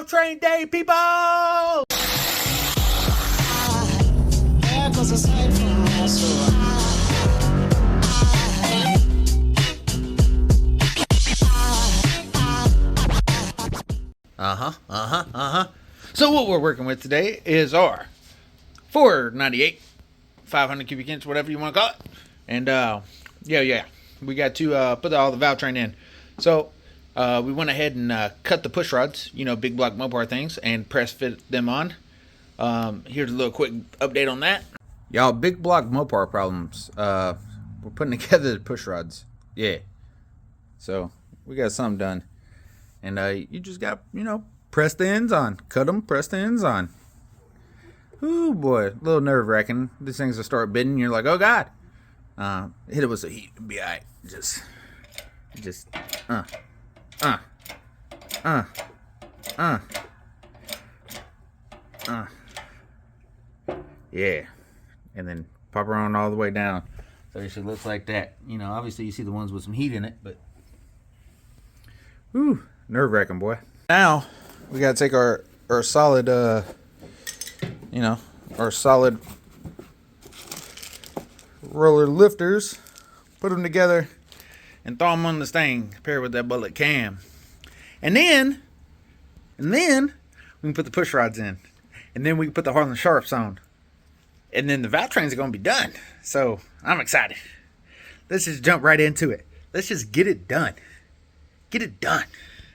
valvetrain day, people! So what we're working with today is our 498, 500 cubic inch, whatever you want to call it. And yeah, we got to put all the valvetrain in. So we went ahead and cut the push rods, you know, big block Mopar things, and press fit them on. Here's a little quick update on that. Y'all, big block Mopar problems. We're putting together the push rods. Yeah. So we got something done. And you just got, you know, press the ends on. Cut them, press the ends on. Ooh, boy. A little nerve-wracking. These things will start bidding. You're like, oh, God. Hit it with some heat. It'll be all right. Yeah. And then pop her on all the way down. So it should look like that. You know, obviously you see the ones with some heat in it, but... Whew. Nerve-wracking, boy. Now, we got to take our solid, you know, our solid roller lifters, put them together, and throw them on this thing, pair with that bullet cam. And then we can put the push rods in. And then we can put the Harlan Sharps on. And then the valvetrains are going to be done. So, I'm excited. Let's just jump right into it. Let's just get it done. Get it done.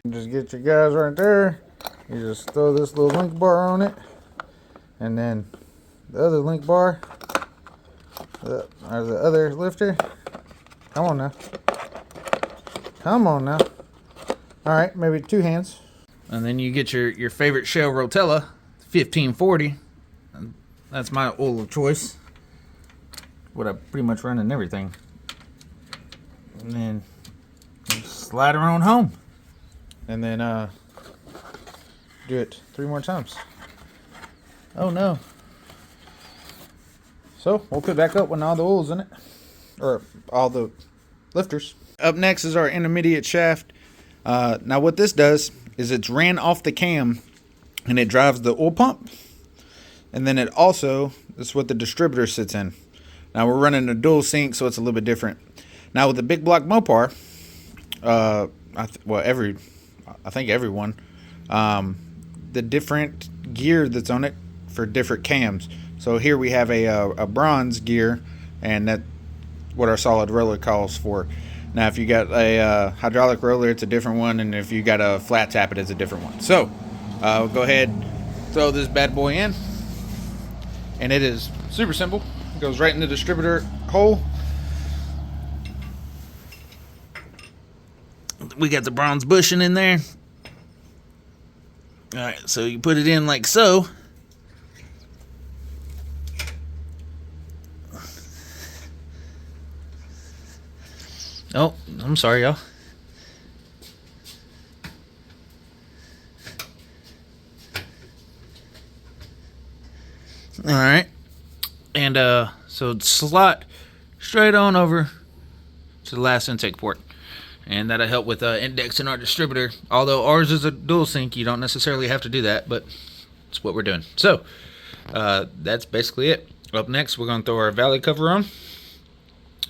Just get your guys right there. You just throw this little link bar on it. And then the other link bar. Or the other lifter. Come on now. Come on now. Alright, maybe two hands. And then you get your favorite Shell Rotella, 1540. That's my oil of choice. What I pretty much run in everything. And then slide her on home. And then do it 3 more times. Oh no. So we'll put it back up when all the oil's in it. Or all the lifters. Up next is our intermediate shaft. Now what this does is it's ran off the cam and it drives the oil pump. And then it also, this is what the distributor sits in. Now we're running a dual sync, so it's a little bit different. Now with the big block Mopar, I think everyone, the different gear that's on it for different cams. So here we have a bronze gear, and that's what our solid roller calls for. Now if you got a hydraulic roller, it's a different one, and if you got a flat tappet, it's a different one. So we'll go ahead, throw this bad boy in, and it is super simple. It goes right in the distributor hole. We got the bronze bushing in there. Alright, so you put it in like so. Oh, I'm sorry, y'all. Alright. And so slot straight on over to the last intake port. And that'll help with indexing our distributor. Although ours is a dual sync, you don't necessarily have to do that, but it's what we're doing. So, that's basically it. Up next, we're going to throw our valley cover on.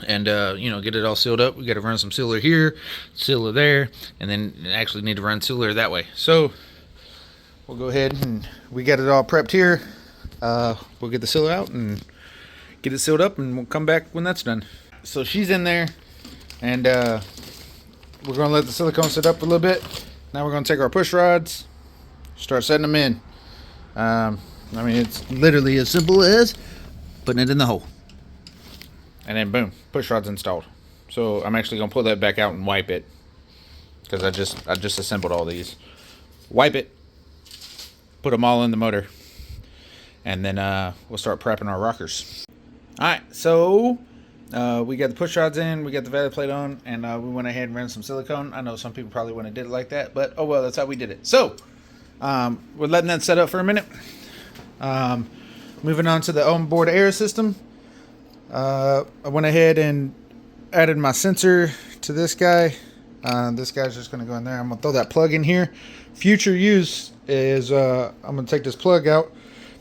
And, you know, get it all sealed up. We got to run some sealer here, sealer there, and then actually need to run sealer that way. So, we'll go ahead and we got it all prepped here. We'll get the sealer out and get it sealed up, and we'll come back when that's done. So, she's in there, and, we're going to let the silicone sit up a little bit. Now we're going to take our push rods, start setting them in. I mean, it's literally as simple as putting it in the hole. And then boom, push rod's installed. So I'm actually going to pull that back out and wipe it, because I just assembled all these. Wipe it, put them all in the motor, and then we'll start prepping our rockers. Alright, so we got the push rods in, we got the valley plate on, and we went ahead and ran some silicone. I know some people probably wouldn't have did it like that, but oh well, that's how we did it. So we're letting that set up for a minute. Moving on to the onboard air system. I went ahead and added my sensor to this guy. This guy's just going to go in there. I'm going to throw that plug in here. Future use, is I'm going to take this plug out,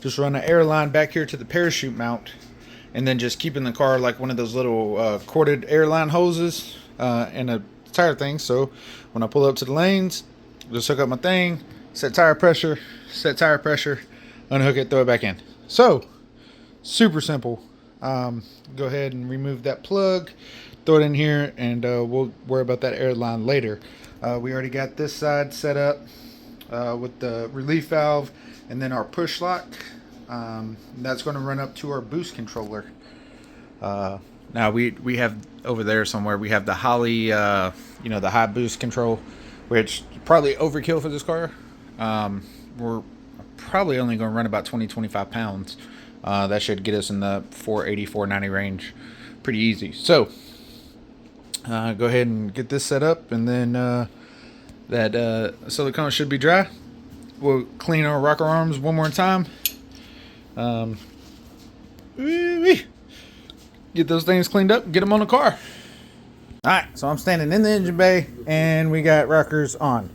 just run an air line back here to the parachute mount, and then just keep in the car like one of those little corded airline hoses and a tire thing. So when I pull up to the lanes, just hook up my thing, set tire pressure, unhook it, throw it back in. So super simple. Go ahead and remove that plug, throw it in here, and we'll worry about that airline later. We already got this side set up with the relief valve and then our push lock. That's going to run up to our boost controller. Now we have over there somewhere, we have the holley, the high boost control, which probably overkill for this car. We're probably only going to run about 20-25 pounds. That should get us in the 480, 490 range pretty easy. So go ahead and get this set up, and then that silicone should be dry. We'll clean our rocker arms one more time. Get those things cleaned up, get them on the car. Alright, so I'm standing in the engine bay, and we got rockers on.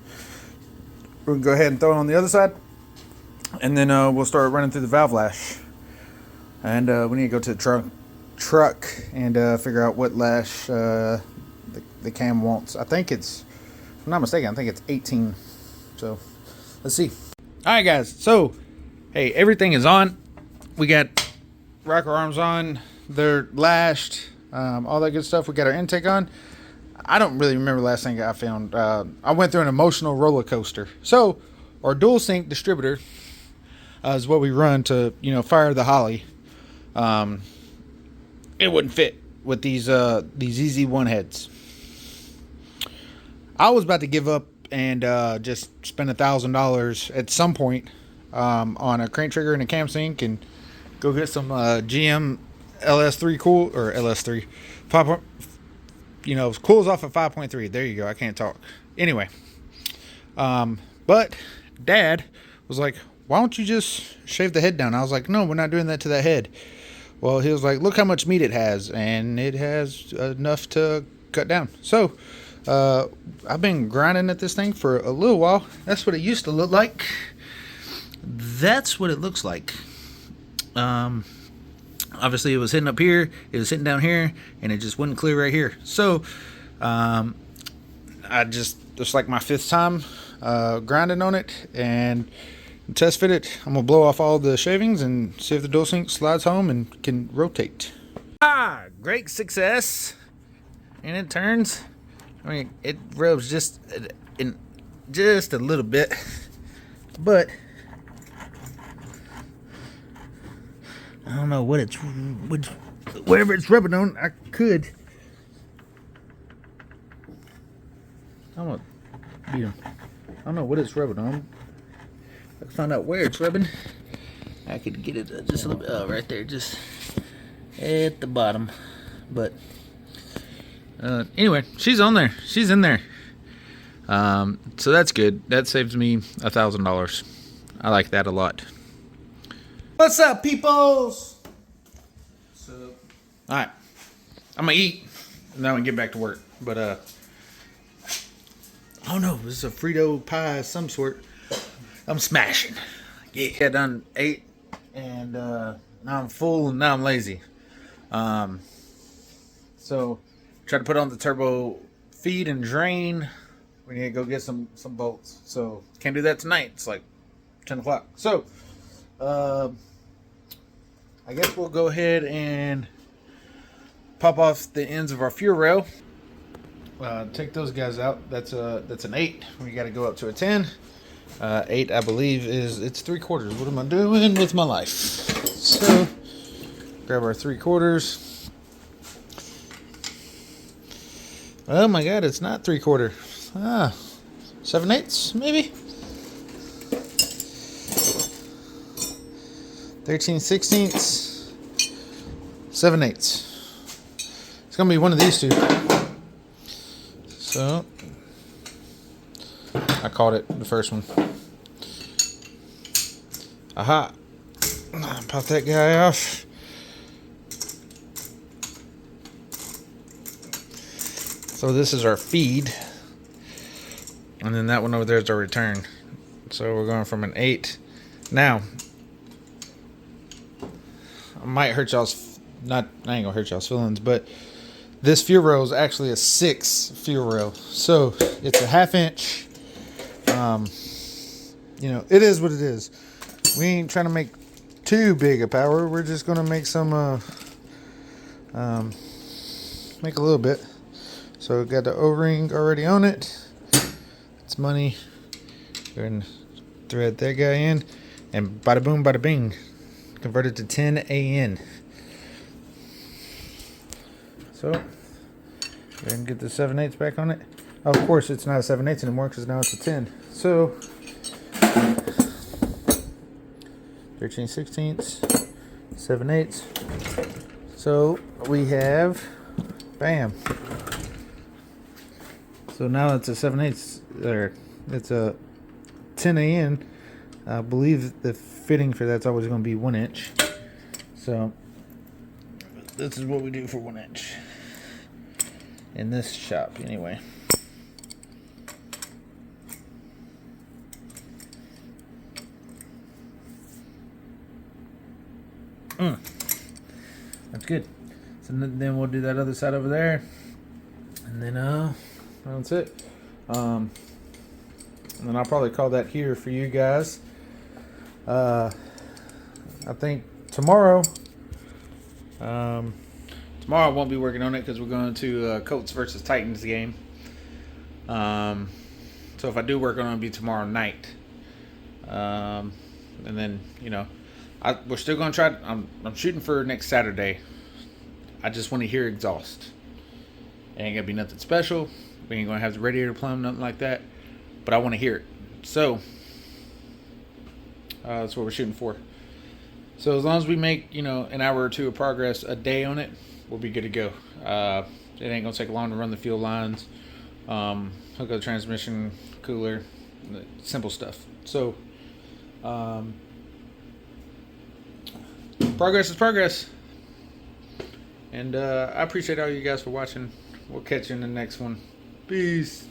We'll go ahead and throw it on the other side, and then we'll start running through the valve lash. And we need to go to the truck and figure out what lash the cam wants. I think it's, if I'm not mistaken, I think it's 18. So let's see. Alright guys, so hey, everything is on. We got rocker arms on, they're lashed, all that good stuff. We got our intake on. I don't really remember the last thing I found. I went through an emotional roller coaster. So our dual sync distributor is what we run to, fire the holley. It wouldn't fit with these EZ1 heads. I was about to give up and just spend $1,000 at some point on a crank trigger and a cam sync and go get some GM LS3 cool, or LS3 5. Cools off at 5.3. There you go. I can't talk. Anyway, but Dad was like, "Why don't you just shave the head down?" I was like, "No, we're not doing that to that head." Well, he was like, "Look how much meat it has," and it has enough to cut down. So I've been grinding at this thing for a little while. That's what it used to look like. That's what it looks like. Obviously it was hitting up here, it was hitting down here, and it just wouldn't clear right here. So it's like my 5th time grinding on it and test fit it. I'm gonna blow off all the shavings and see if the dual sync slides home and can rotate. Great success. And it turns, it rubs just a little bit, but I don't know what wherever it's rubbing on. I could. I'm gonna beat him. I don't know what it's rubbing on. I can find out where it's rubbing. I could get it just a little bit. Oh, right there, just at the bottom. But anyway, she's on there. She's in there. So that's good. That saves me $1,000. I like that a lot. What's up, peoples? What's up? All right, I'm gonna eat and then I'm gonna get back to work. But oh no, this is a Frito pie of some sort. I'm smashing. Yeah, I done ate, and now I'm full and now I'm lazy. So try to put on the turbo feed and drain. We need to go get some bolts. So can't do that tonight. It's like 10 o'clock. So I guess we'll go ahead and pop off the ends of our fuel rail. Take those guys out. That's an 8. We got to go up to a 10. 8, I believe, it's 3/4. What am I doing with my life? So grab our 3/4. Oh my God, it's not 3/4. 7/8 maybe. 13/16, 7/8. It's gonna be one of these two. So I caught it, the first one. Aha! Pop that guy off. So this is our feed, and then that one over there is our return. So we're going from an 8. Now, I might hurt y'all's, I ain't gonna hurt y'all's feelings, but this fuel rail is actually a 6 fuel rail. So it's a 1/2 inch. You know, it is what it is. We ain't trying to make too big a power. We're just gonna make some, make a little bit. So got the O-ring already on it. It's money. Go ahead and thread that guy in, and bada boom, bada bing. Converted to 10 AN. So, go ahead and get the 7/8 back on it. Oh, of course, it's not a 7/8 anymore because now it's a 10. So, 13/16, 7/8. So, we have, bam. So now it's a 7/8, or it's a 10 AN. I believe the fitting for that's always going to be 1 inch. So this is what we do for 1 inch in this shop, anyway. That's good. So then we'll do that other side over there, and then that's it. And then I'll probably call that here for you guys. I think tomorrow. Tomorrow I won't be working on it because we're going to Colts versus Titans game. So if I do work on it, it'll be tomorrow night. And then we're still going to try. I'm shooting for next Saturday. I just want to hear exhaust. It ain't gonna be nothing special. We ain't gonna have the radiator plumb, nothing like that. But I want to hear it. So that's what we're shooting for. So as long as we make an hour or two of progress a day on it, we'll be good to go. It ain't gonna take long to run the fuel lines, hook up the transmission cooler, simple stuff. So progress is progress. And I appreciate all you guys for watching. We'll catch you in the next one. Peace.